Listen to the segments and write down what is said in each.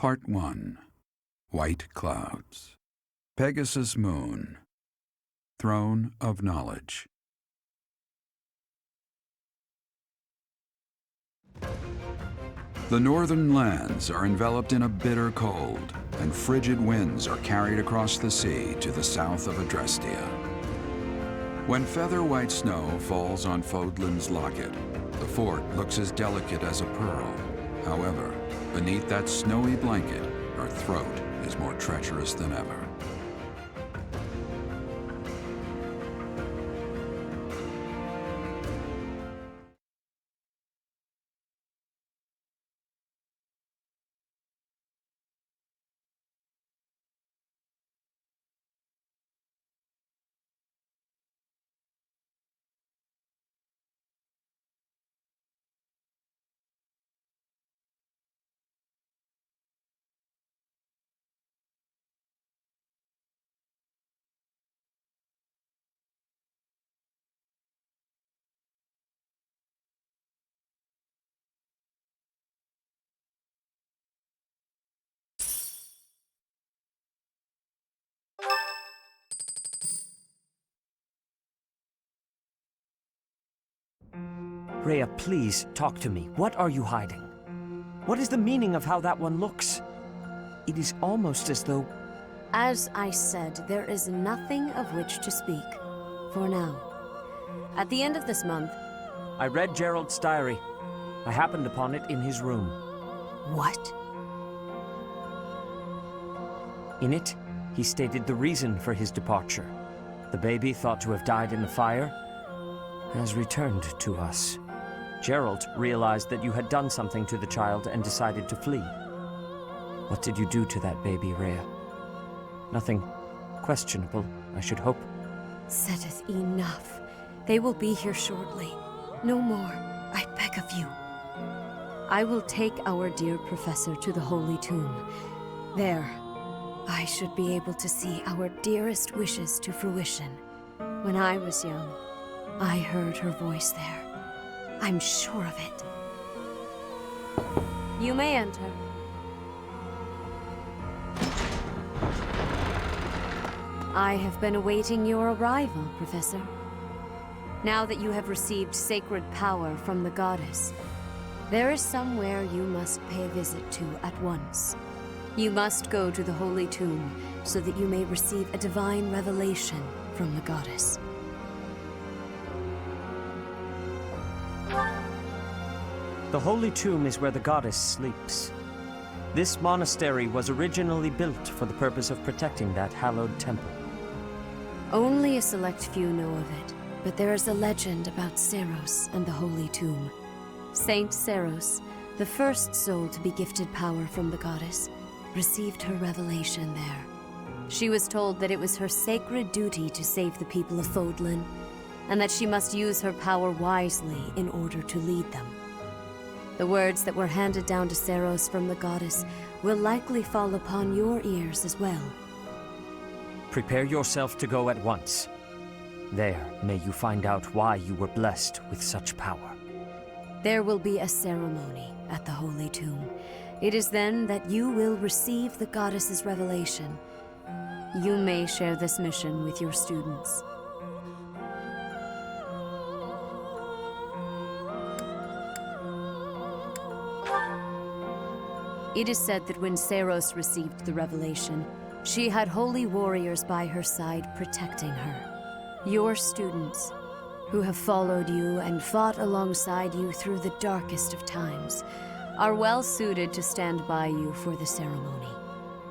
Part 1. White Clouds. Pegasus Moon. Throne of Knowledge. The northern lands are enveloped in a bitter cold, and frigid winds are carried across the sea to the south of Adrestia. When feather-white snow falls on Fodlan's locket, the fort looks as delicate as a pearl. However, beneath that snowy blanket, our throat is more treacherous than ever. Rhea, please, talk to me. What are you hiding? What is the meaning of how that one looks? It is almost as though... As I said, there is nothing of which to speak. For now. At the end of this month... I read Gerald's diary. I happened upon it in his room. What? In it, he stated the reason for his departure. The baby, thought to have died in the fire, has returned to us. Gerald realized that you had done something to the child and decided to flee. What did you do to that baby, Rhea? Nothing questionable, I should hope. Saideth enough. They will be here shortly. No more, I beg of you. I will take our dear professor to the Holy Tomb. There, I should be able to see our dearest wishes to fruition. When I was young, I heard her voice there. I'm sure of it. You may enter. I have been awaiting your arrival, Professor. Now that you have received sacred power from the goddess, there is somewhere you must pay a visit to at once. You must go to the Holy Tomb so that you may receive a divine revelation from the goddess. The Holy Tomb is where the goddess sleeps. This monastery was originally built for the purpose of protecting that hallowed temple. Only a select few know of it, but there is a legend about Seiros and the Holy Tomb. Saint Seiros, the first soul to be gifted power from the goddess, received her revelation there. She was told that it was her sacred duty to save the people of Fodlan, and that she must use her power wisely in order to lead them. The words that were handed down to Seiros from the goddess will likely fall upon your ears as well. Prepare yourself to go at once. There, may you find out why you were blessed with such power. There will be a ceremony at the Holy Tomb. It is then that you will receive the goddess's revelation. You may share this mission with your students. It is said that when Seiros received the revelation, she had holy warriors by her side protecting her. Your students, who have followed you and fought alongside you through the darkest of times, are well suited to stand by you for the ceremony.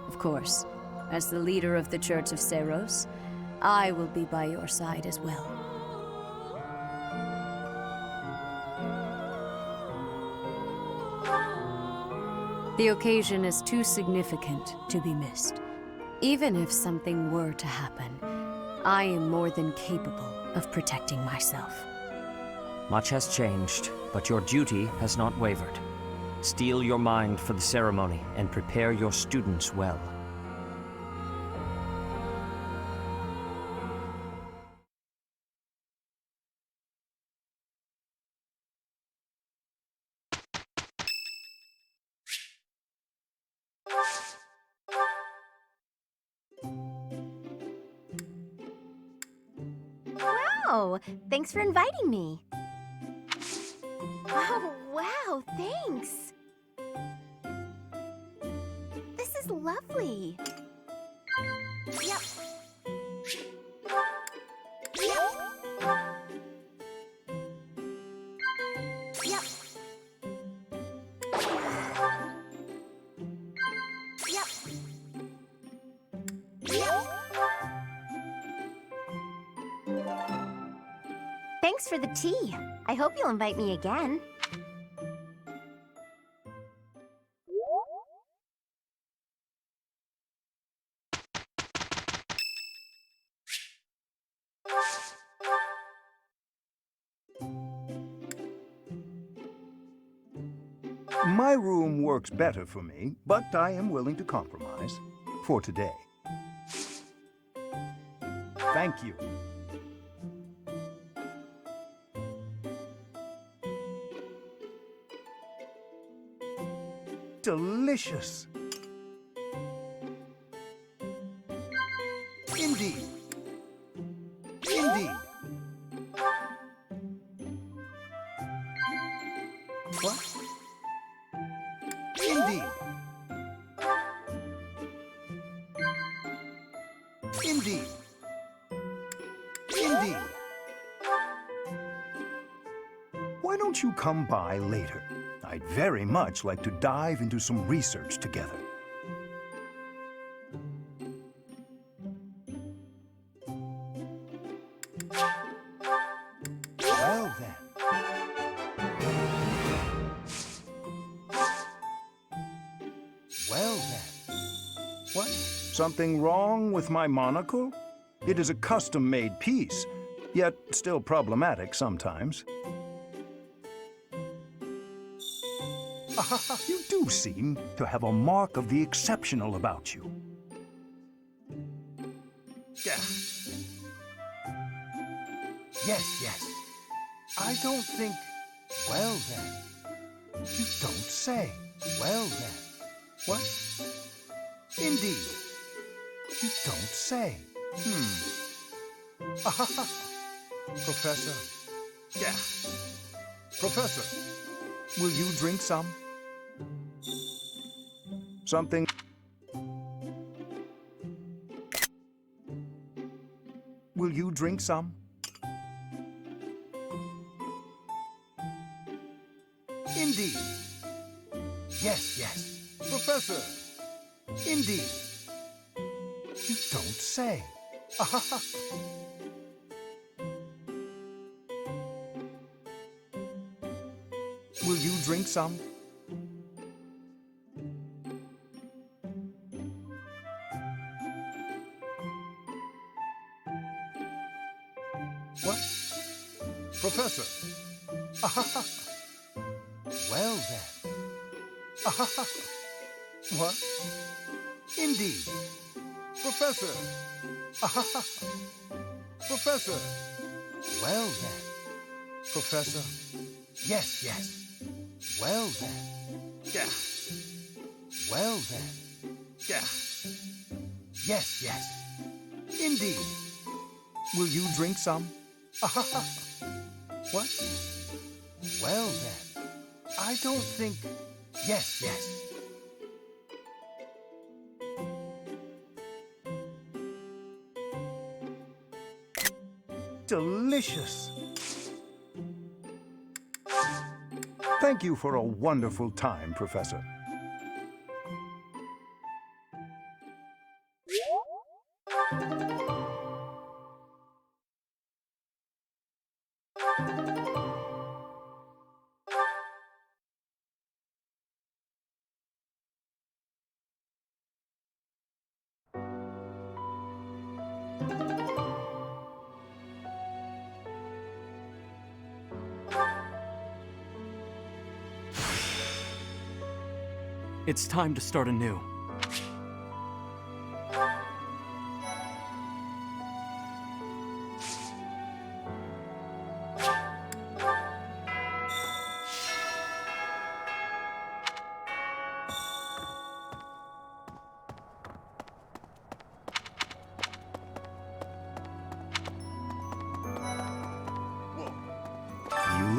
Of course, as the leader of the Church of Seiros, I will be by your side as well. The occasion is too significant to be missed. Even if something were to happen, I am more than capable of protecting myself. Much has changed, but your duty has not wavered. Steel your mind for the ceremony and prepare your students well. Oh, thanks for inviting me. Oh, wow, thanks. This is lovely. Yep. Yep. Yep. Yep. Yep. Thanks for the tea. I hope you'll invite me again. My room works better for me, but I am willing to compromise. For today. Thank you. Delicious. Indeed. Indeed. What? Indeed. Indeed. Indeed. Why don't you come by later? I'd very much like to dive into some research together. Well then. Well then. What? Something wrong with my monocle? It is a custom-made piece, yet still problematic sometimes. You do seem to have a mark of the exceptional about you. Yeah. Yes, yes. I don't think... Well then. You don't say. Well then. What? Indeed. You don't say. Professor. Yeah. Professor, will you drink some? Something... Will you drink some? Indeed. Yes, yes. Professor. Indeed. You don't say. Will you drink some? What? Professor. Well then. What? Indeed. Professor. Professor. Well then. Professor. Yes, yes. Well then. Yeah. Well then. Yeah. Yes, yes. Indeed. Will you drink some? What? Well then. I don't think... Yes, yes. Delicious. Thank you for a wonderful time, Professor. It's time to start anew.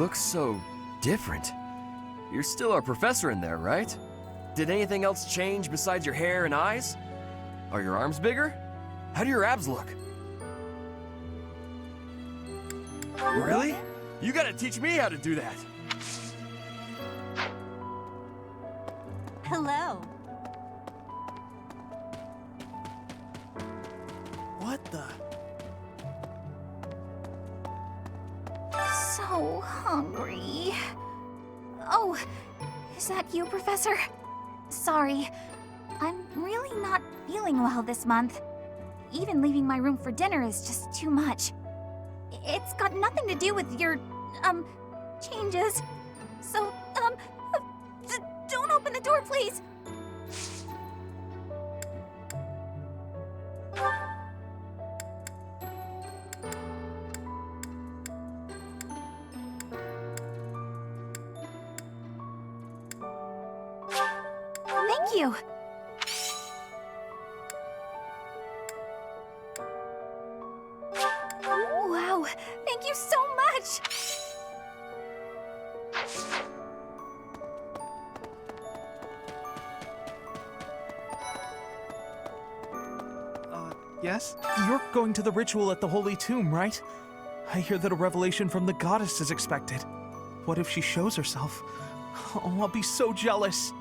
looks so different. You're still our professor in there, right? Did anything else change besides your hair and eyes? Are your arms bigger? How do your abs look? Really? You gotta teach me how to do that. Hello. What the? So hungry. Oh, is that you, Professor? Sorry, I'm really not feeling well this month. Even leaving my room for dinner is just too much. It's got nothing to do with your, changes. So, don't open the door, please. Thank you. Wow, thank you so much. Yes? You're going to the ritual at the Holy Tomb, right? I hear that a revelation from the goddess is expected. What if she shows herself? Oh, I'll be so jealous.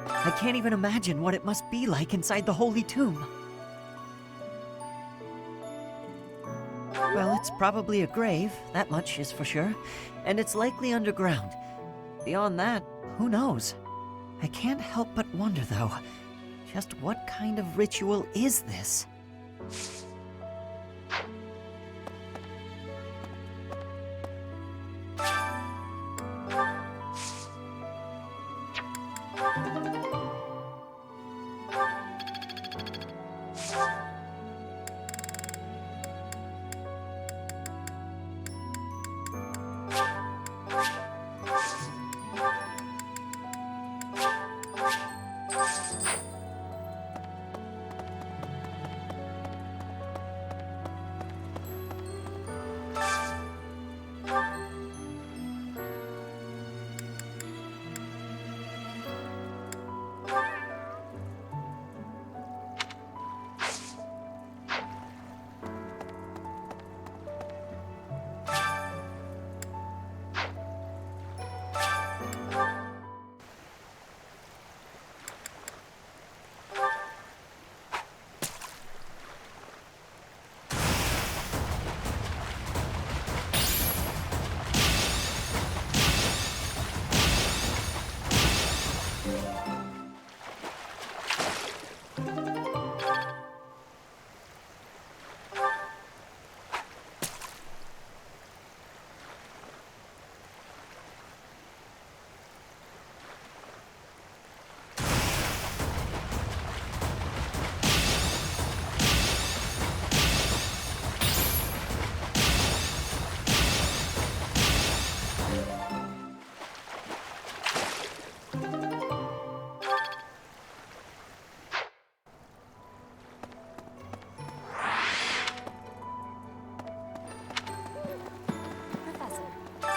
I can't even imagine what it must be like inside the Holy Tomb. Well, it's probably a grave, that much is for sure, and it's likely underground. Beyond that, who knows? I can't help but wonder, though, just what kind of ritual is this?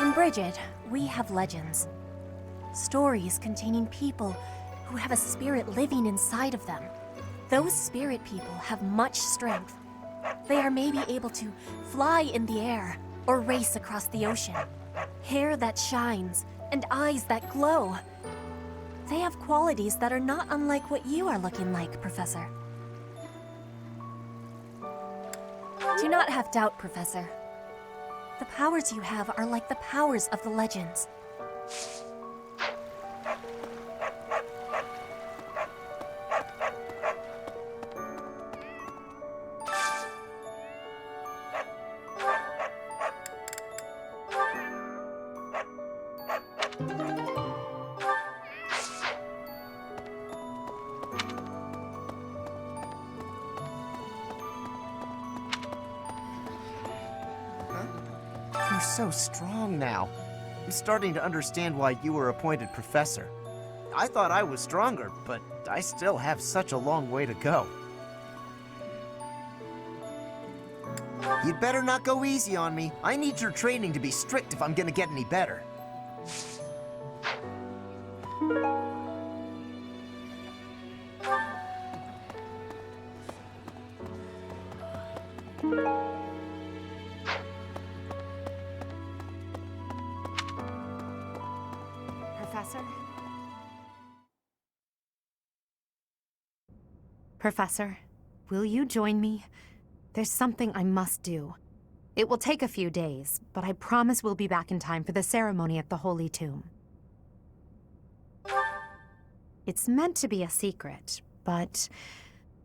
In Bridget, we have legends. Stories containing people who have a spirit living inside of them. Those spirit people have much strength. They are maybe able to fly in the air or race across the ocean. Hair that shines and eyes that glow. They have qualities that are not unlike what you are looking like, Professor. Do not have doubt, Professor. The powers you have are like the powers of the legends. You're so strong now. I'm starting to understand why you were appointed professor. I thought I was stronger, but I still have such a long way to go. You'd better not go easy on me. I need your training to be strict if I'm gonna get any better. Professor, will you join me? There's something I must do. It will take a few days, but I promise we'll be back in time for the ceremony at the Holy Tomb. It's meant to be a secret, but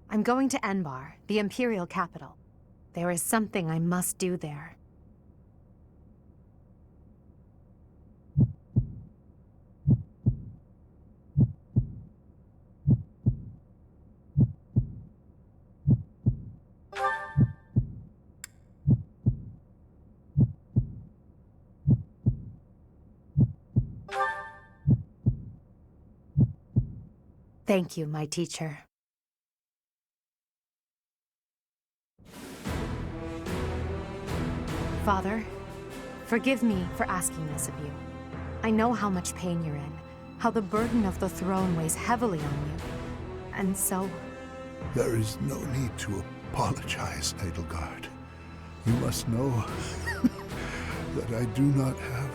I'm going to Enbar, the Imperial capital. There is something I must do there. Thank you, my teacher. Father, forgive me for asking this of you. I know how much pain you're in, how the burden of the throne weighs heavily on you. And so... There is no need to apologize, Edelgard. You must know that I do not have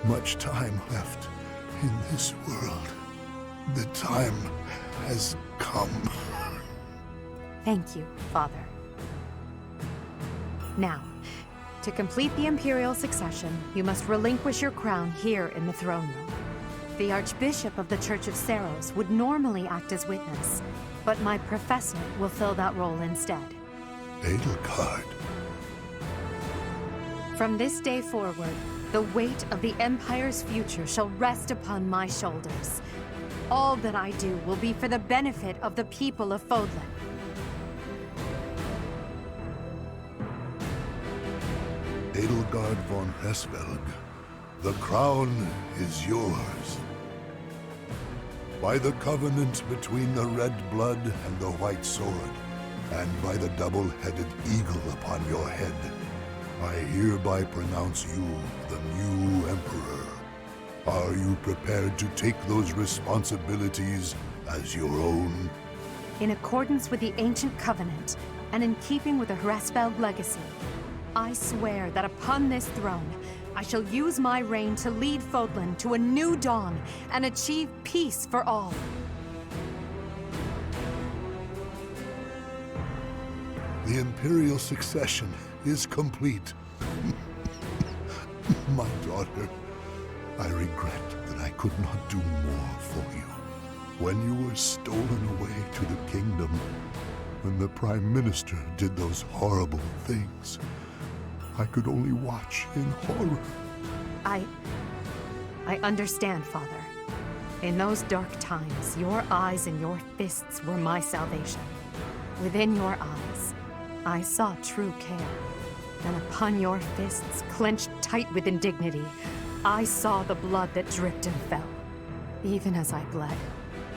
much time left in this world. The time has come. Thank you, Father. Now, to complete the Imperial succession, you must relinquish your crown here in the throne room. The Archbishop of the Church of Seiros would normally act as witness, but my professor will fill that role instead. Edelgard. From this day forward, the weight of the Empire's future shall rest upon my shoulders. All that I do will be for the benefit of the people of Fodlan. Edelgard von Hresvelg, the crown is yours. By the covenant between the red blood and the white sword, and by the double-headed eagle upon your head, I hereby pronounce you the new Emperor. Are you prepared to take those responsibilities as your own? In accordance with the ancient covenant, and in keeping with the Hresvelg legacy, I swear that upon this throne, I shall use my reign to lead Fodlan to a new dawn and achieve peace for all. The Imperial succession is complete. My daughter, I regret that I could not do more for you. When you were stolen away to the kingdom, when the Prime Minister did those horrible things, I could only watch in horror. I understand, Father. In those dark times, your eyes and your fists were my salvation. Within your eyes, I saw true care. And upon your fists, clenched tight with indignity, I saw the blood that dripped and fell. Even as I bled,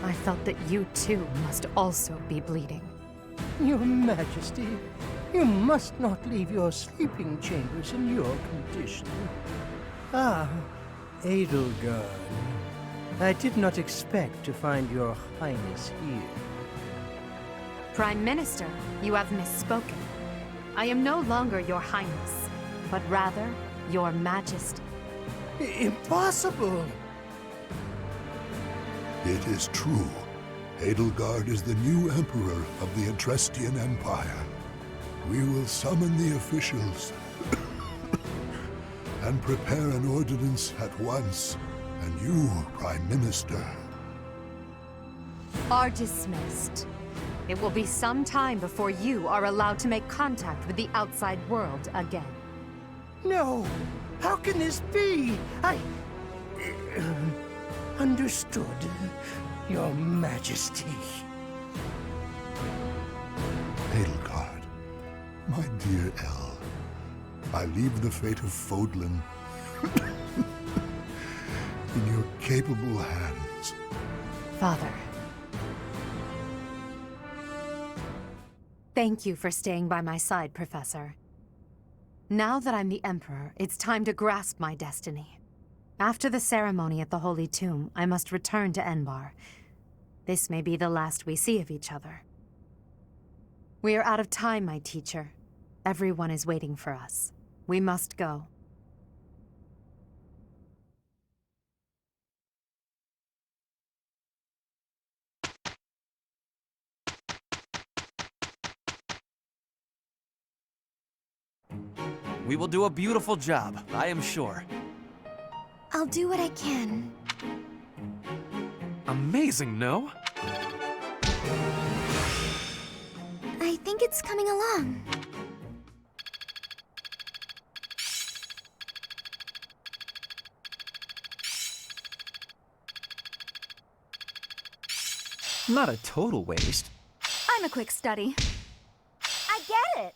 I felt that you too must also be bleeding. Your Majesty, you must not leave your sleeping chambers in your condition. Ah, Edelgard. I did not expect to find your Highness here. Prime Minister, you have misspoken. I am no longer your Highness, but rather your Majesty. Impossible! It is true. Edelgard is the new Emperor of the Adrestian Empire. We will summon the officials and prepare an ordinance at once. And you, Prime Minister, are dismissed. It will be some time before you are allowed to make contact with the outside world again. No! How can this be? Understood, Your Majesty. Edelgard, my dear El, I leave the fate of Fodlan in your capable hands. Father, Thank you for staying by my side, Professor. Now that I'm the Emperor, it's time to grasp my destiny. After the ceremony at the Holy Tomb, I must return to Enbar. This may be the last we see of each other. We are out of time, my teacher. Everyone is waiting for us. We must go. We will do a beautiful job, I am sure. I'll do what I can. Amazing, no? I think it's coming along. Not a total waste. I'm a quick study. I get it!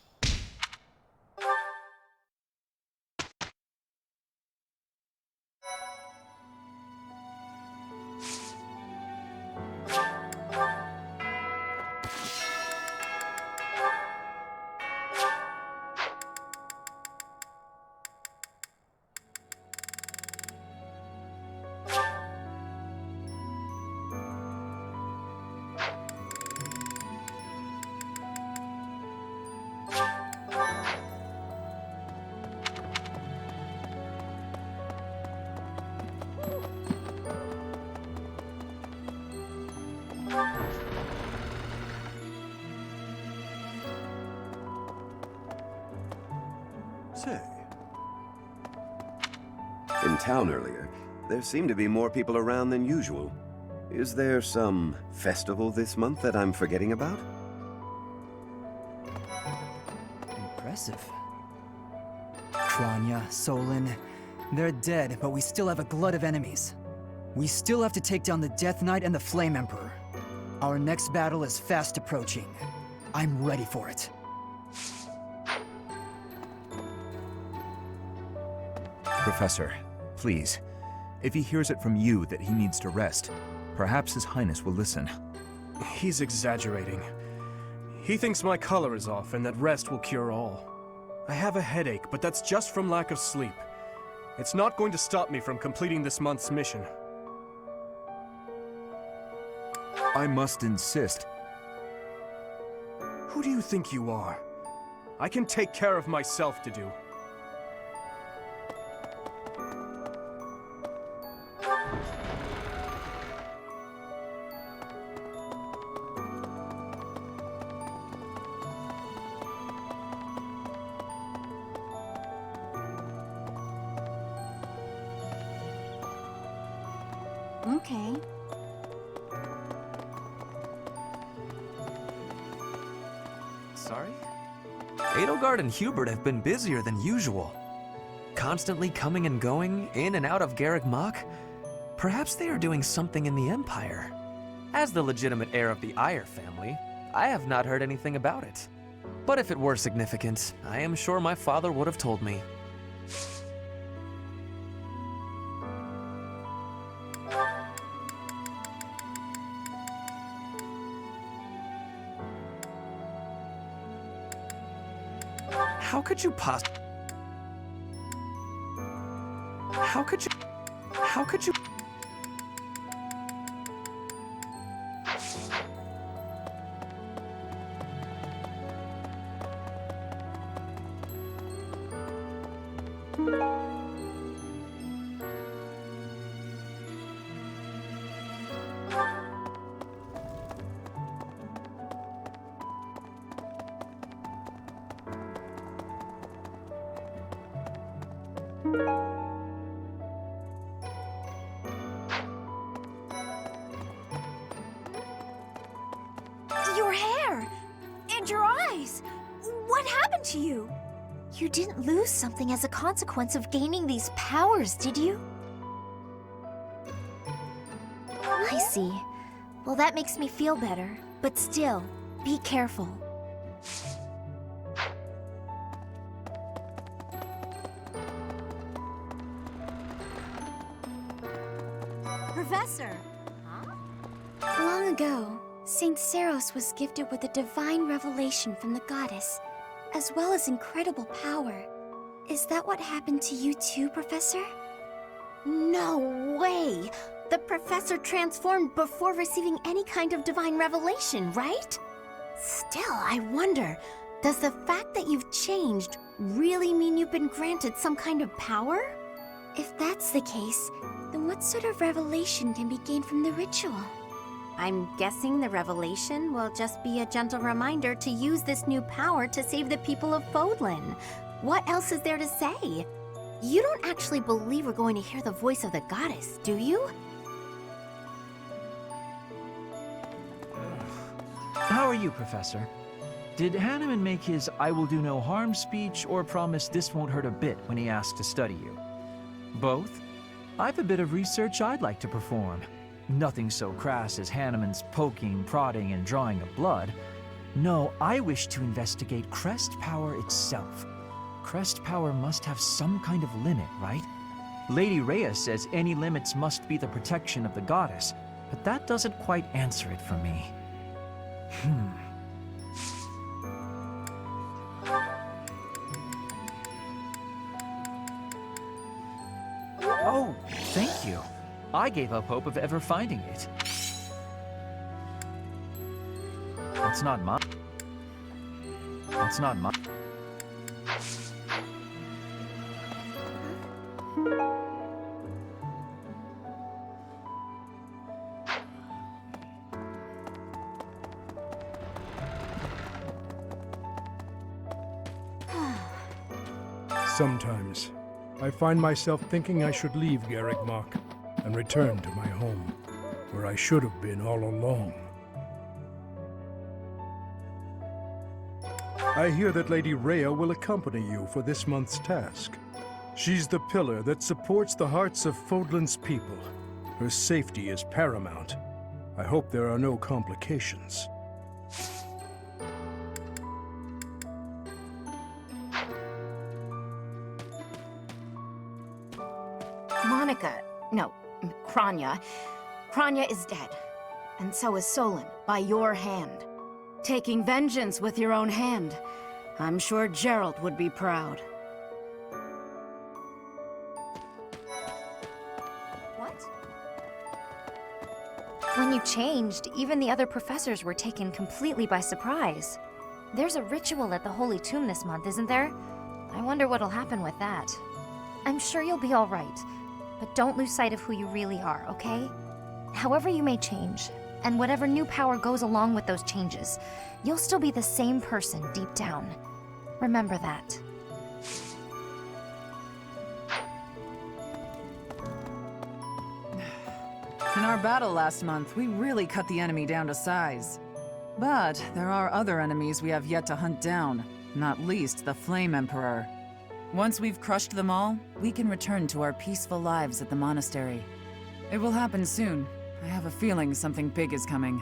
Say. In town earlier, there seemed to be more people around than usual. Is there some festival this month that I'm forgetting about? Impressive. Kronya, Solon, they're dead, but we still have a glut of enemies. We still have to take down the Death Knight and the Flame Emperor. Our next battle is fast approaching. I'm ready for it. Professor, please. If he hears it from you that he needs to rest, perhaps His Highness will listen. He's exaggerating. He thinks my color is off and that rest will cure all. I have a headache, but that's just from lack of sleep. It's not going to stop me from completing this month's mission. I must insist. Who do you think you are? I can take care of myself to do. Okay. Sorry? Edelgard and Hubert have been busier than usual. Constantly coming and going, in and out of Garreg Mach. Perhaps they are doing something in the Empire. As the legitimate heir of the Eyre family, I have not heard anything about it. But if it were significant, I am sure my father would have told me. How could you How could you... Your hair! And your eyes! What happened to you? You didn't lose something as a consequence of gaining these powers, did you? I see. Well, that makes me feel better. But still, be careful. Professor! Long ago, Saint Seros was gifted with a divine revelation from the goddess, as well as incredible power. Is that what happened to you too, Professor? No way! The professor transformed before receiving any kind of divine revelation, right? Still, I wonder, does the fact that you've changed really mean you've been granted some kind of power? If that's the case, then what sort of revelation can be gained from the ritual? I'm guessing the revelation will just be a gentle reminder to use this new power to save the people of Fodlan. What else is there to say? You don't actually believe we're going to hear the voice of the goddess, do you? How are you, Professor? Did Hanneman make his "I will do no harm" speech or promise this won't hurt a bit when he asked to study you? Both? I've a bit of research I'd like to perform. Nothing so crass as Hanneman's poking, prodding, and drawing of blood. No, I wish to investigate crest power itself. Crest power must have some kind of limit, right? Lady Rhea says any limits must be the protection of the goddess, but that doesn't quite answer it for me. Oh, thank you. I gave up hope of ever finding it. That's not mine. That's not mine. Sometimes, I find myself thinking I should leave Garreg and return to my home, where I should have been all along. I hear that Lady Rhea will accompany you for this month's task. She's the pillar that supports the hearts of Fodlan's people. Her safety is paramount. I hope there are no complications. Kronya. Kronya is dead. And so is Solon, by your hand. Taking vengeance with your own hand. I'm sure Geralt would be proud. What? When you changed, even the other professors were taken completely by surprise. There's a ritual at the Holy Tomb this month, isn't there? I wonder what'll happen with that. I'm sure you'll be all right. But don't lose sight of who you really are, okay? However you may change, and whatever new power goes along with those changes, you'll still be the same person deep down. Remember that. In our battle last month, we really cut the enemy down to size. But there are other enemies we have yet to hunt down, not least the Flame Emperor. Once we've crushed them all, we can return to our peaceful lives at the monastery. It will happen soon. I have a feeling something big is coming.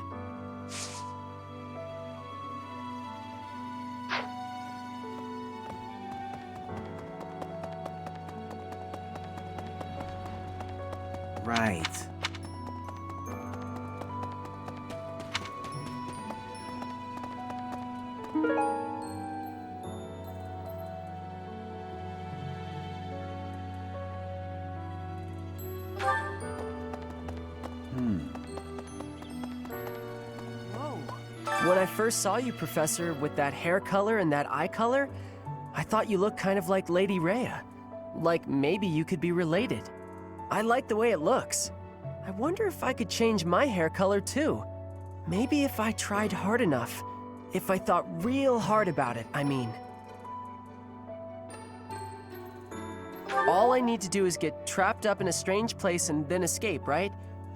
Right. When I first saw you, Professor, with that hair color and that eye color, I thought you looked kind of like Lady Rhea. Like maybe you could be related. I like the way it looks. I wonder if I could change my hair color too. Maybe if I tried hard enough. If I thought real hard about it, I mean. All I need to do is get trapped up in a strange place and then escape, right?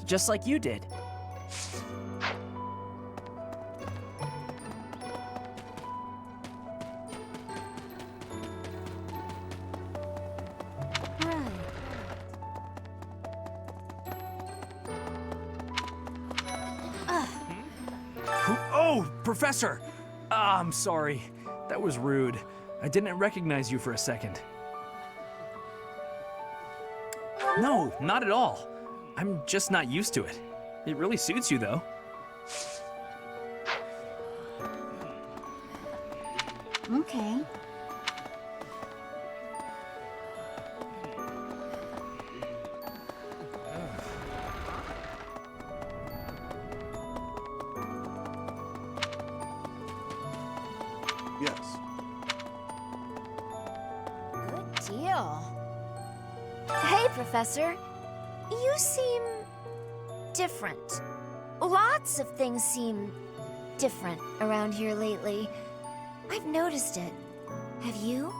Just like you did. Professor! I'm sorry. That was rude. I didn't recognize you for a second. No, not at all. I'm just not used to it. It really suits you, though. Okay. Yes. Good deal. Hey, Professor. You seem different. Lots of things seem different around here lately. I've noticed it. Have you?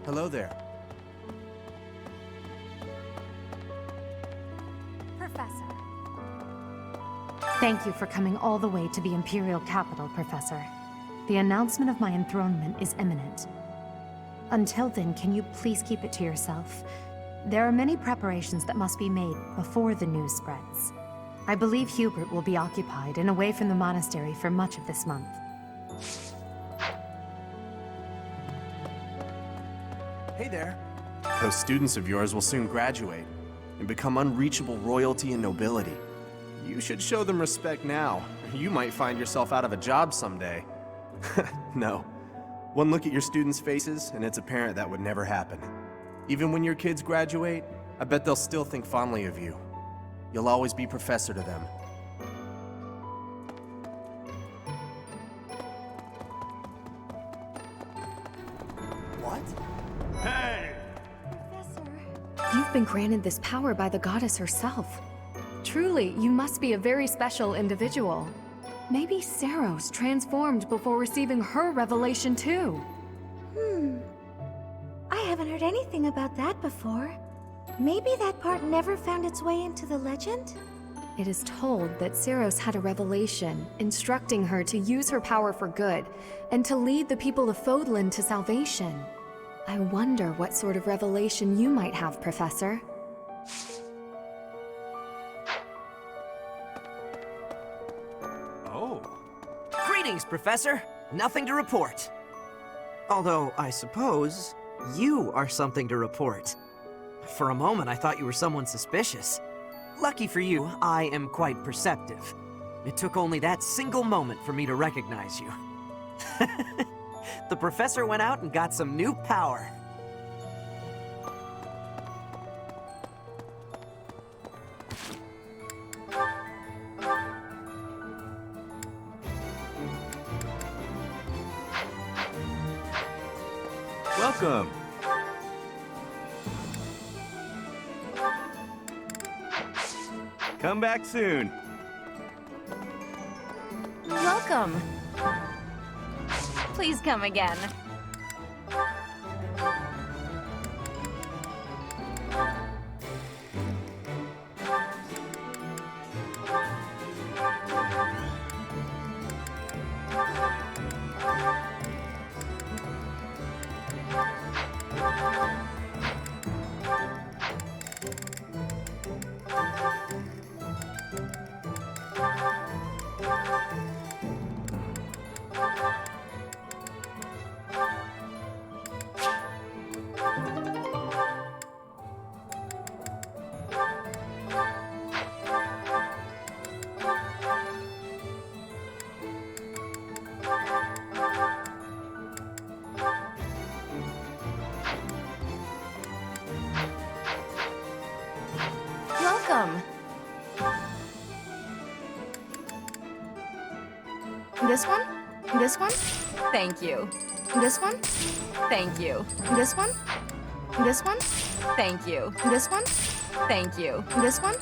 Hello there. Professor. Thank you for coming all the way to the Imperial capital, Professor. The announcement of my enthronement is imminent. Until then, can you please keep it to yourself? There are many preparations that must be made before the news spreads. I believe Hubert will be occupied and away from the monastery for much of this month. Hey there. Those students of yours will soon graduate and become unreachable royalty and nobility. You should show them respect now, or you might find yourself out of a job someday. No. One look at your students' faces, and it's apparent that would never happen. Even when your kids graduate, I bet they'll still think fondly of you. You'll always be professor to them. What? Hey! You've been granted this power by the goddess herself. Truly, you must be a very special individual. Maybe Saros transformed before receiving her revelation too. I haven't heard anything about that before. Maybe that part never found its way into the legend? It is told that Saros had a revelation, instructing her to use her power for good, and to lead the people of Fodlan to salvation. I wonder what sort of revelation you might have, Professor. Oh. Greetings, Professor. Nothing to report. Although, I suppose, you are something to report. For a moment, I thought you were someone suspicious. Lucky for you, I am quite perceptive. It took only that single moment for me to recognize you. The professor went out and got some new power. Welcome. Come back soon. Welcome. Please come again. Welcome. This one? This one? Thank you. This one? Thank you. This one? This one? Thank you. This one? Thank you. This one?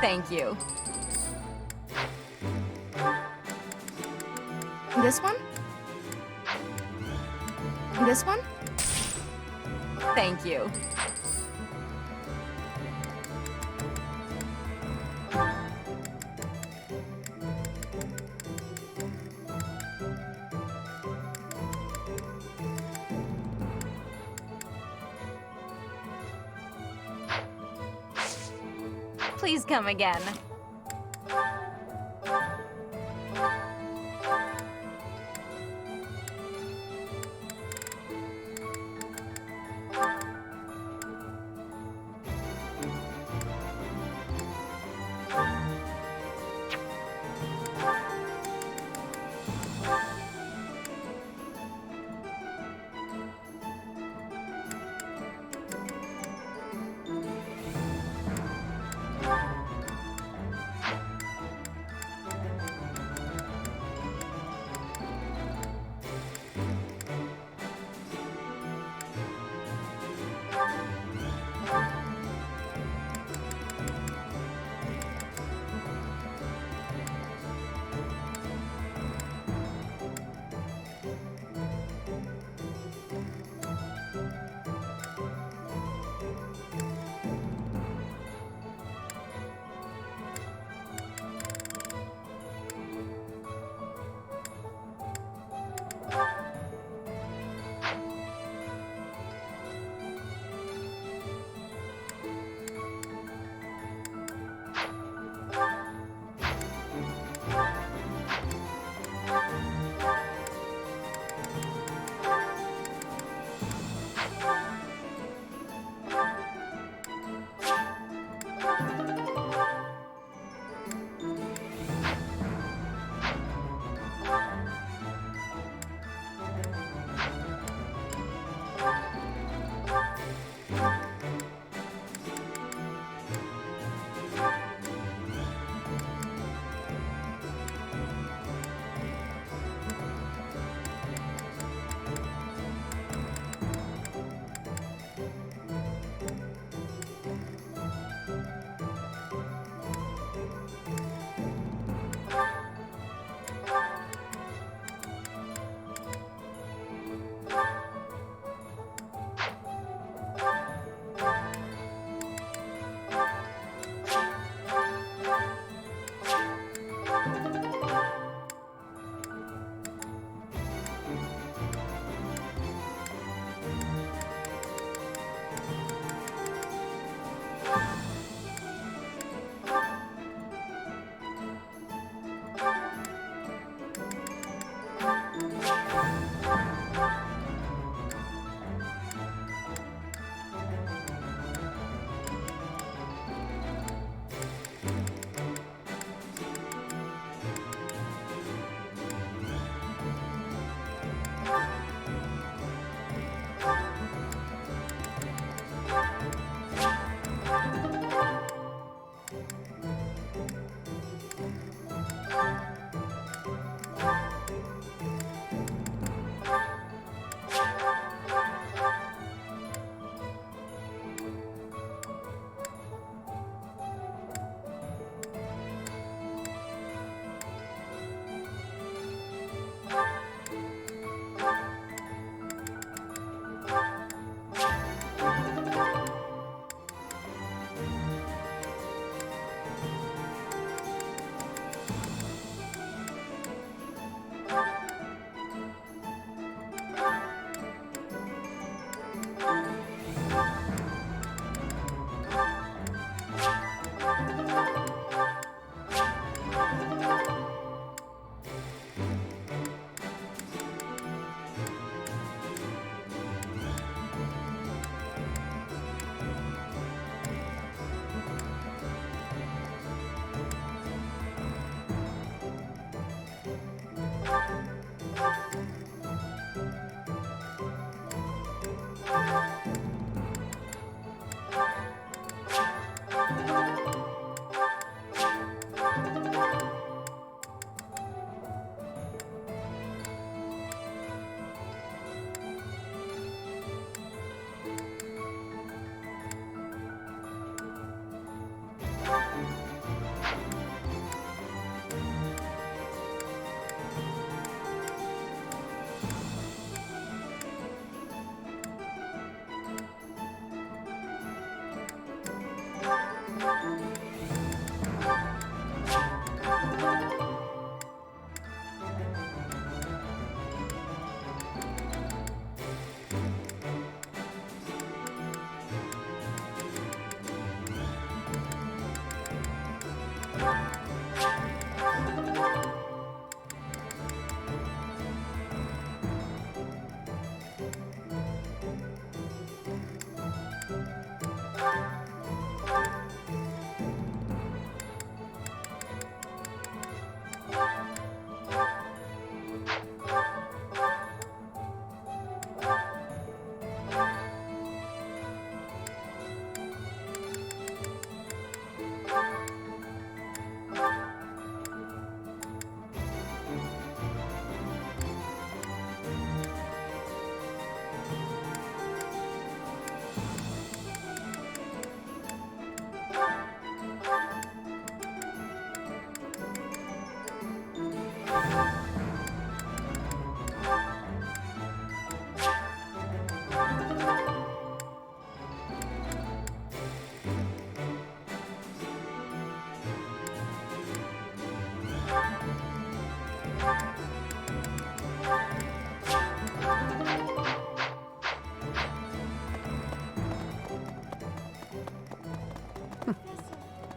Thank you. This one? This one? Thank you. Please come again.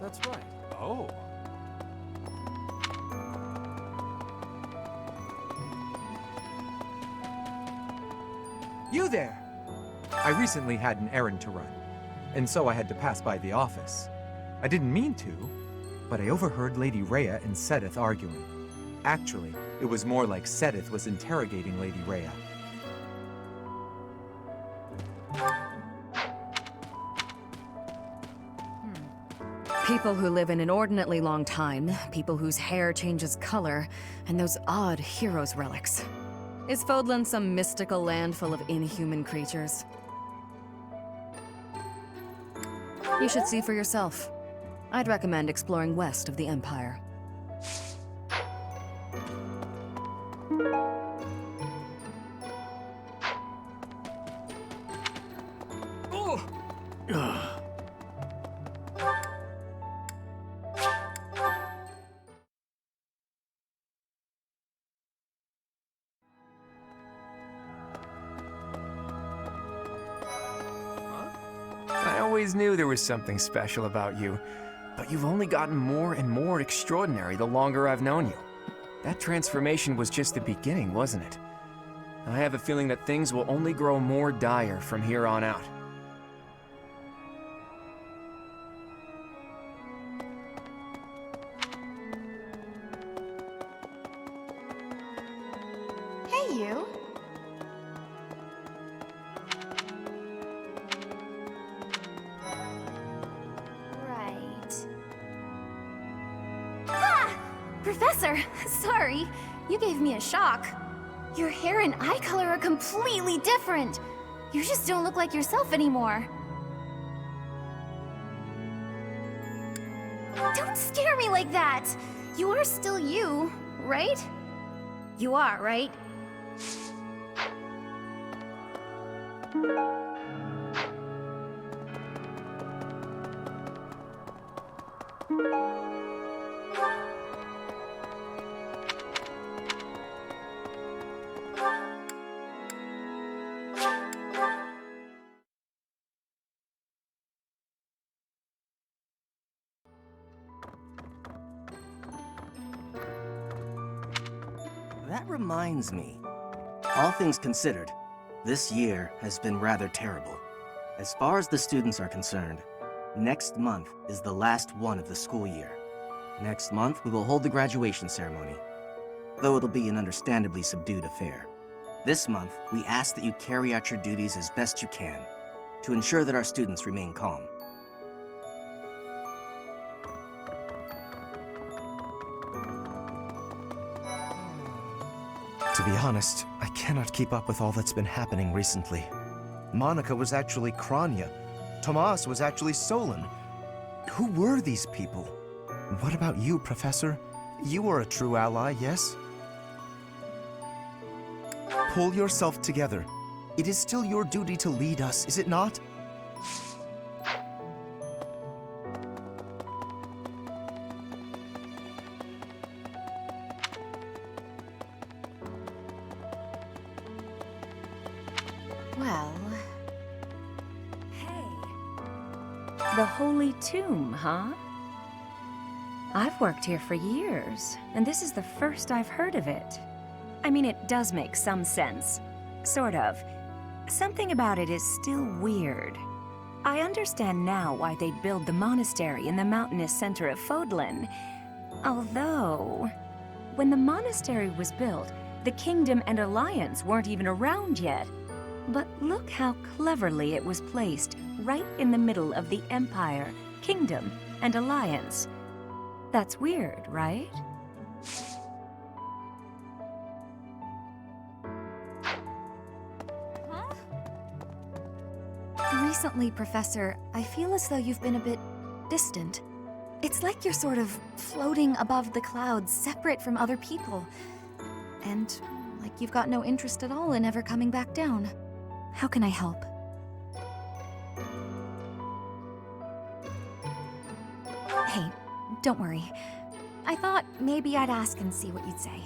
That's right. Oh. You there! I recently had an errand to run, and so I had to pass by the office. I didn't mean to, but I overheard Lady Rhea and Sedith arguing. Actually, it was more like Sedith was interrogating Lady Rhea. People who live an inordinately long time, people whose hair changes color, and those odd heroes' relics. Is Fodlan some mystical land full of inhuman creatures? You should see for yourself. I'd recommend exploring west of the Empire. I always knew there was something special about you, but you've only gotten more and more extraordinary the longer I've known you. That transformation was just the beginning, wasn't it? I have a feeling that things will only grow more dire from here on out. Hey, you. Right. Ah! Professor, sorry. You gave me a shock. Your hair and eye color are completely different. You just don't look like yourself anymore. Don't scare me like that! You are still you, right? You are, right? That reminds me. All things considered, this year has been rather terrible. As far as the students are concerned, next month is the last one of the school year. Next month, we will hold the graduation ceremony, though it'll be an understandably subdued affair. This month, we ask that you carry out your duties as best you can, to ensure that our students remain calm. To be honest, I cannot keep up with all that's been happening recently. Monica was actually Kronya. Tomas was actually Solon. Who were these people? What about you, Professor? You were a true ally, yes? Pull yourself together. It is still your duty to lead us, is it not? Well... Hey. The Holy Tomb, huh? I've worked here for years, and this is the first I've heard of it. I mean, it does make some sense. Sort of. Something about it is still weird. I understand now why they'd build the monastery in the mountainous center of Fodlan. Although, when the monastery was built, the Kingdom and Alliance weren't even around yet. But look how cleverly it was placed, right in the middle of the Empire, Kingdom, and Alliance. That's weird, right? Recently, Professor, I feel as though you've been a bit distant. It's like you're sort of floating above the clouds, separate from other people. And like you've got no interest at all in ever coming back down. How can I help? Hey, don't worry. I thought maybe I'd ask and see what you'd say.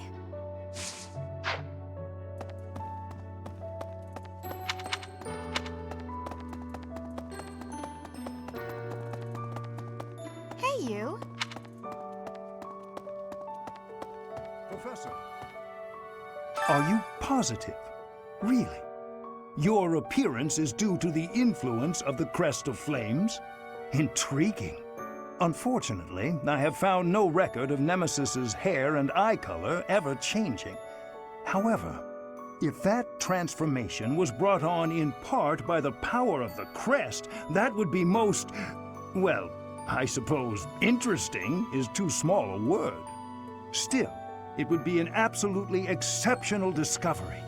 Professor, are you positive? Really? Your appearance is due to the influence of the Crest of Flames? Intriguing. Unfortunately, I have found no record of Nemesis's hair and eye color ever changing. However, if that transformation was brought on in part by the power of the crest, that would be most, well, I suppose interesting is too small a word. Still, it would be an absolutely exceptional discovery.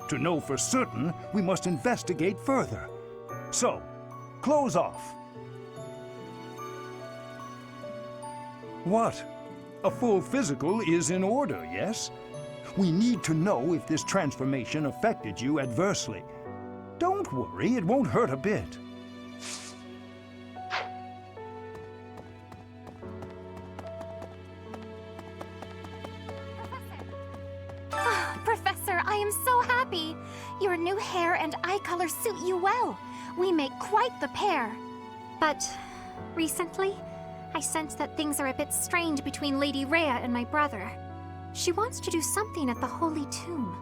To know for certain, we must investigate further. So, close off. What? A full physical is in order, yes? We need to know if this transformation affected you adversely. Don't worry, it won't hurt a bit. Professor, I am so happy! Your new hair and eye color suit you well. We make quite the pair. But recently, I sense that things are a bit strained between Lady Rhea and my brother. She wants to do something at the Holy Tomb.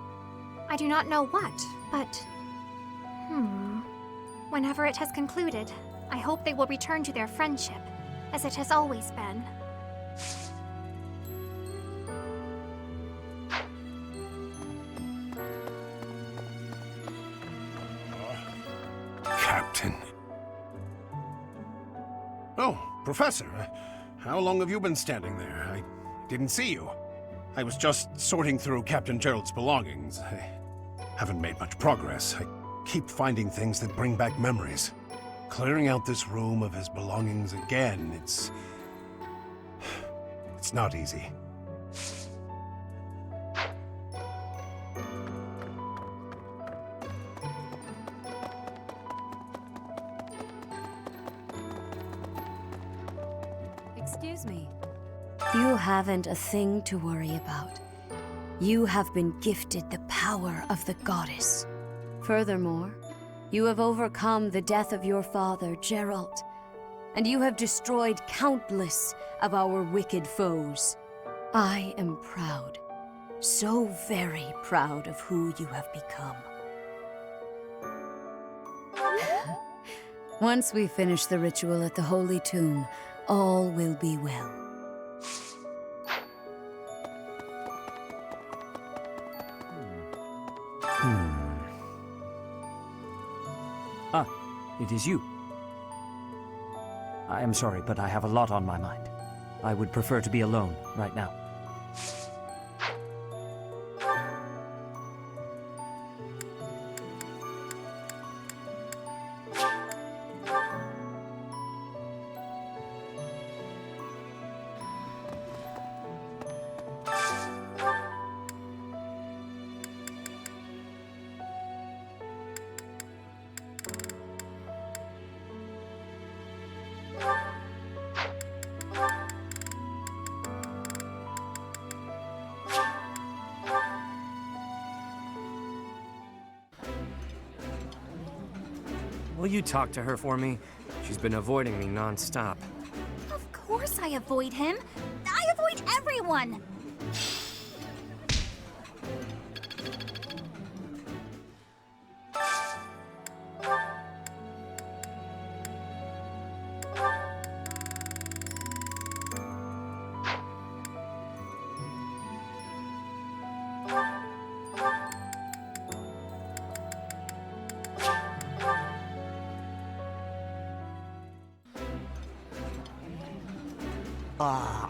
I do not know what, but... Whenever it has concluded, I hope they will return to their friendship, as it has always been. Captain. Oh, Professor. How long have you been standing there? I didn't see you. I was just sorting through Captain Gerald's belongings. I haven't made much progress. I keep finding things that bring back memories. Clearing out this room of his belongings again, it's not easy. Excuse me. You haven't a thing to worry about. You have been gifted the power of the goddess. Furthermore, you have overcome the death of your father, Gerald, and you have destroyed countless of our wicked foes. I am proud, so very proud of who you have become. Once we finish the ritual at the Holy Tomb, all will be well. Ah, it is you. I am sorry, but I have a lot on my mind. I would prefer to be alone right now. Will you talk to her for me? She's been avoiding me non-stop. Of course I avoid him. I avoid everyone.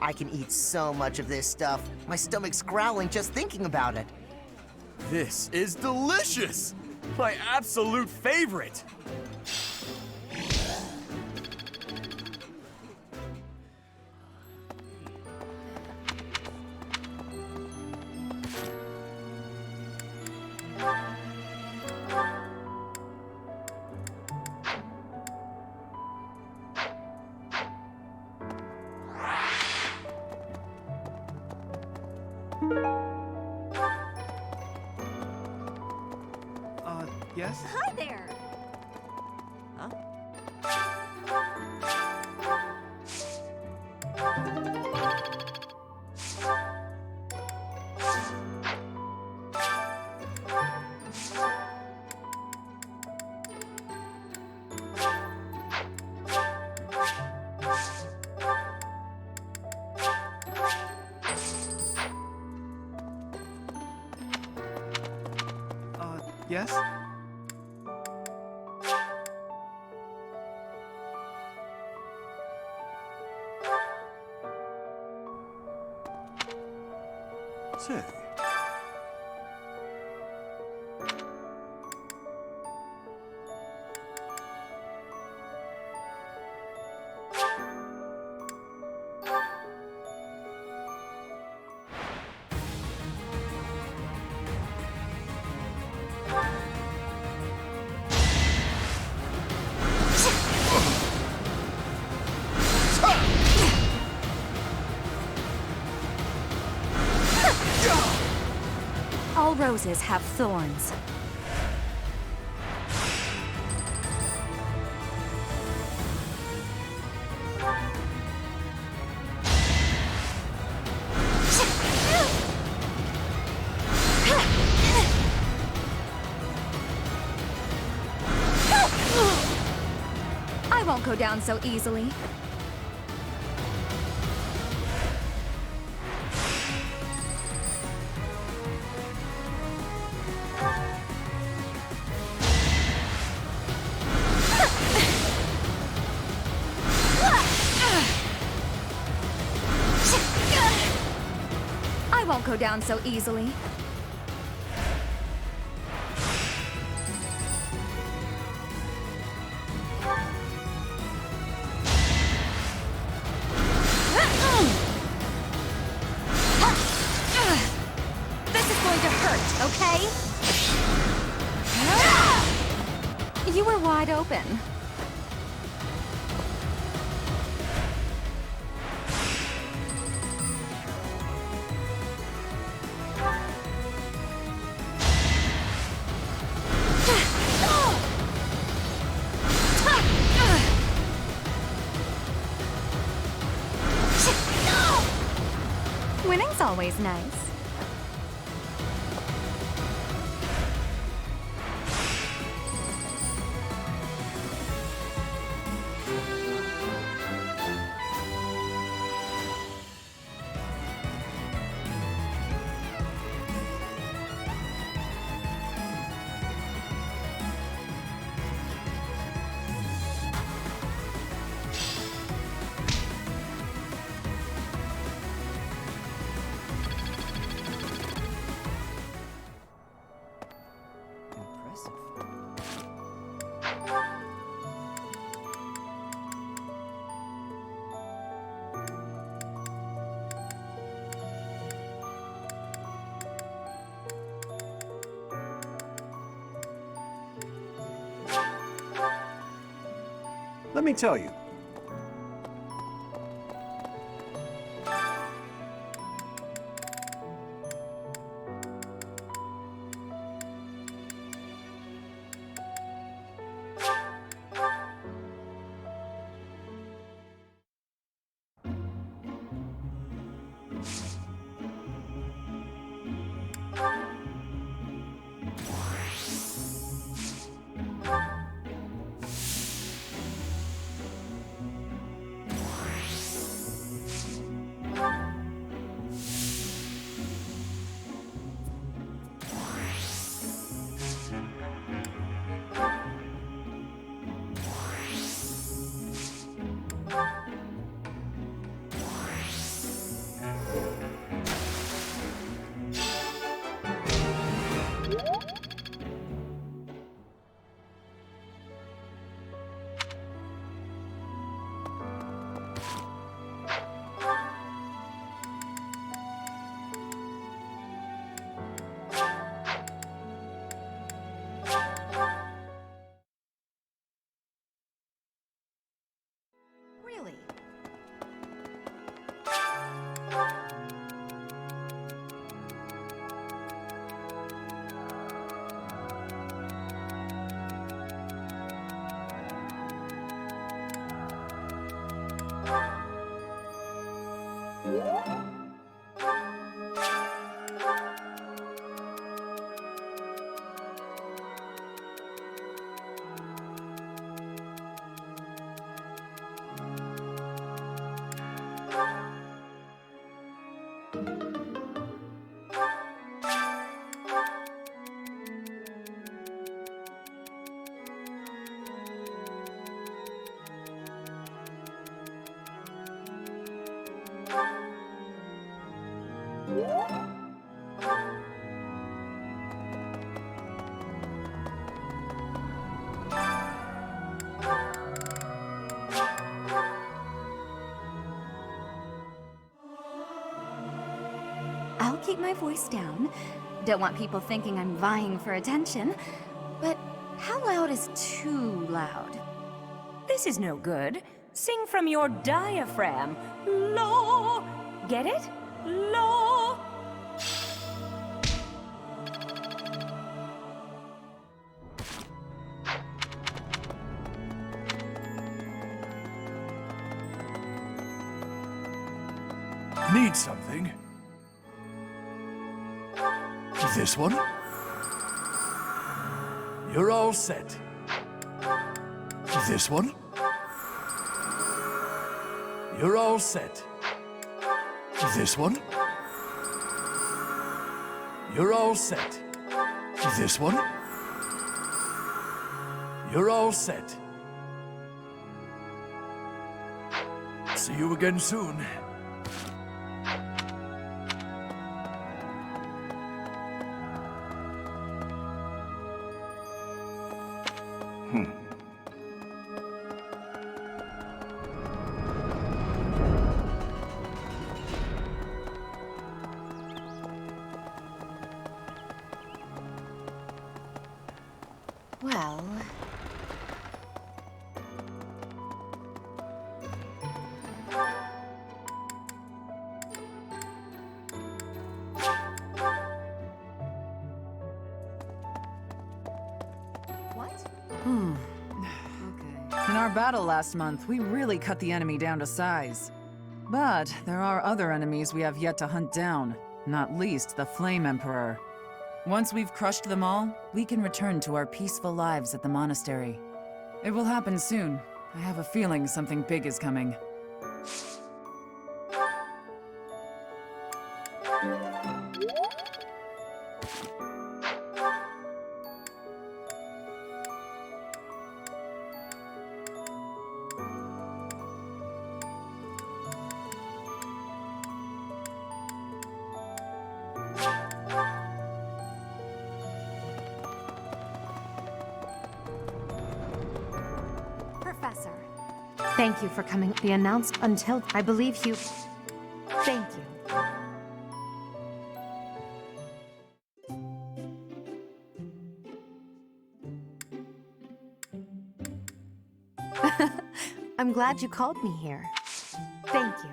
I can eat so much of this stuff. My stomach's growling just thinking about it. This is delicious! My absolute favorite! Yes? Hi there. Yes? Say. All roses have thorns. I won't go down so easily. I won't go down so easily. This is going to hurt, okay? You were wide open. Winning's always nice. Let me tell you. Really? I'll keep my voice down. Don't want people thinking I'm vying for attention. But how loud is too loud? This is no good. Sing from your diaphragm. Lo! Get it? Lo! Need something? This one? You're all set. This one? You're all set. This one? You're all set. This one? You're all set. See you again soon. Well... In our battle last month, we really cut the enemy down to size. But there are other enemies we have yet to hunt down, not least the Flame Emperor. Once we've crushed them all, we can return to our peaceful lives at the monastery. It will happen soon. I have a feeling something big is coming. Professor, thank you for coming. Be announced until I believe you. Thank you. I'm glad you called me here. Thank you.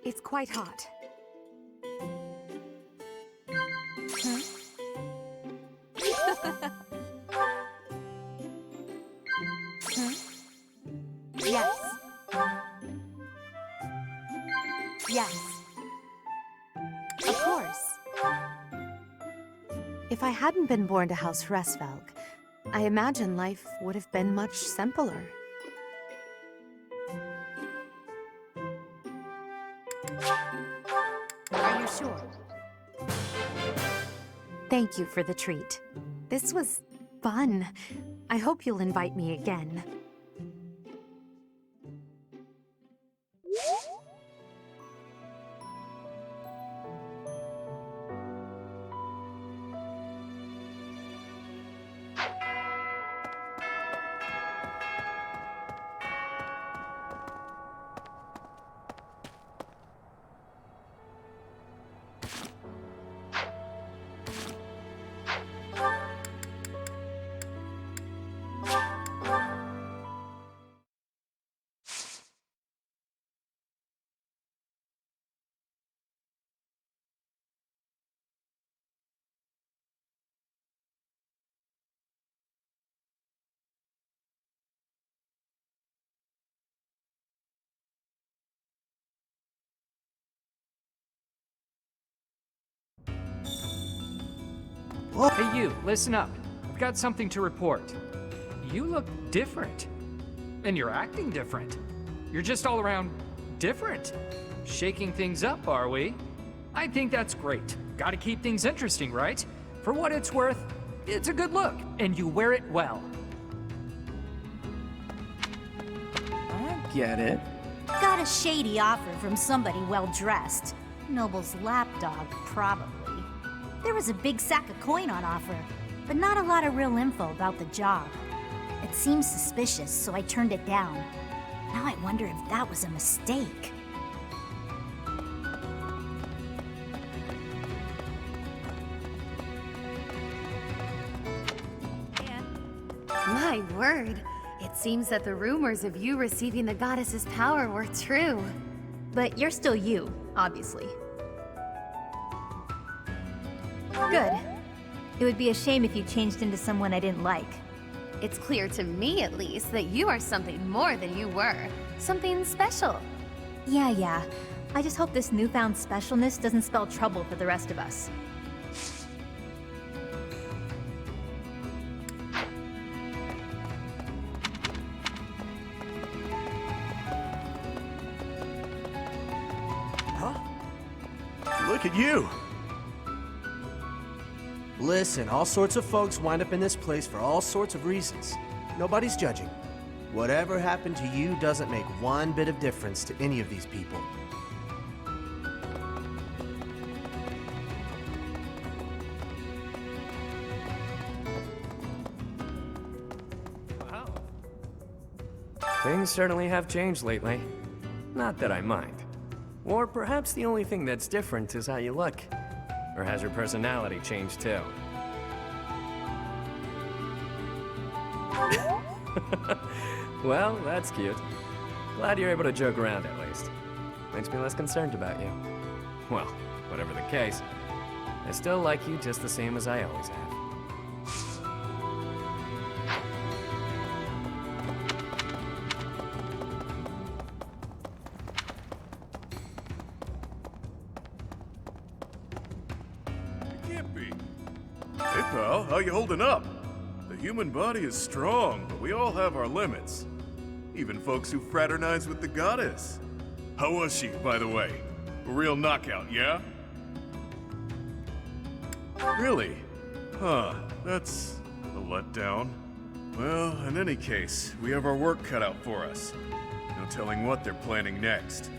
It's quite hot. Yes. Yes. Of course. If I hadn't been born to House Hresvelg, I imagine life would have been much simpler. Are you sure? Thank you for the treat. This was fun. I hope you'll invite me again. Hey you, listen up. I've got something to report. You look different. And you're acting different. You're just all around different. Shaking things up, are we? I think that's great. Gotta keep things interesting, right? For what it's worth, it's a good look, and you wear it well. get it. Got a shady offer from somebody well-dressed. Noble's lapdog, probably. There was a big sack of coin on offer, but not a lot of real info about the job. It seemed suspicious, so I turned it down. Now I wonder if that was a mistake. My word. It seems that the rumors of you receiving the goddess's power were true. But you're still you, obviously. Good. It would be a shame if you changed into someone I didn't like. It's clear to me, at least, that you are something more than you were. Something special. Yeah. I just hope this newfound specialness doesn't spell trouble for the rest of us. Look at you! Listen, all sorts of folks wind up in this place for all sorts of reasons. Nobody's judging. Whatever happened to you doesn't make one bit of difference to any of these people. Wow. Things certainly have changed lately. Not that I mind. Or perhaps the only thing that's different is how you look. Or has your personality changed too? Well, that's cute. Glad you're able to joke around at least. Makes me less concerned about you. Well, whatever the case, I still like you just the same as I always have. Hey pal, how you holding up? The human body is strong, but we all have our limits. Even folks who fraternize with the goddess. How was she, by the way? A real knockout, yeah? Really? Huh, that's a letdown. Well, in any case, we have our work cut out for us. No telling what they're planning next.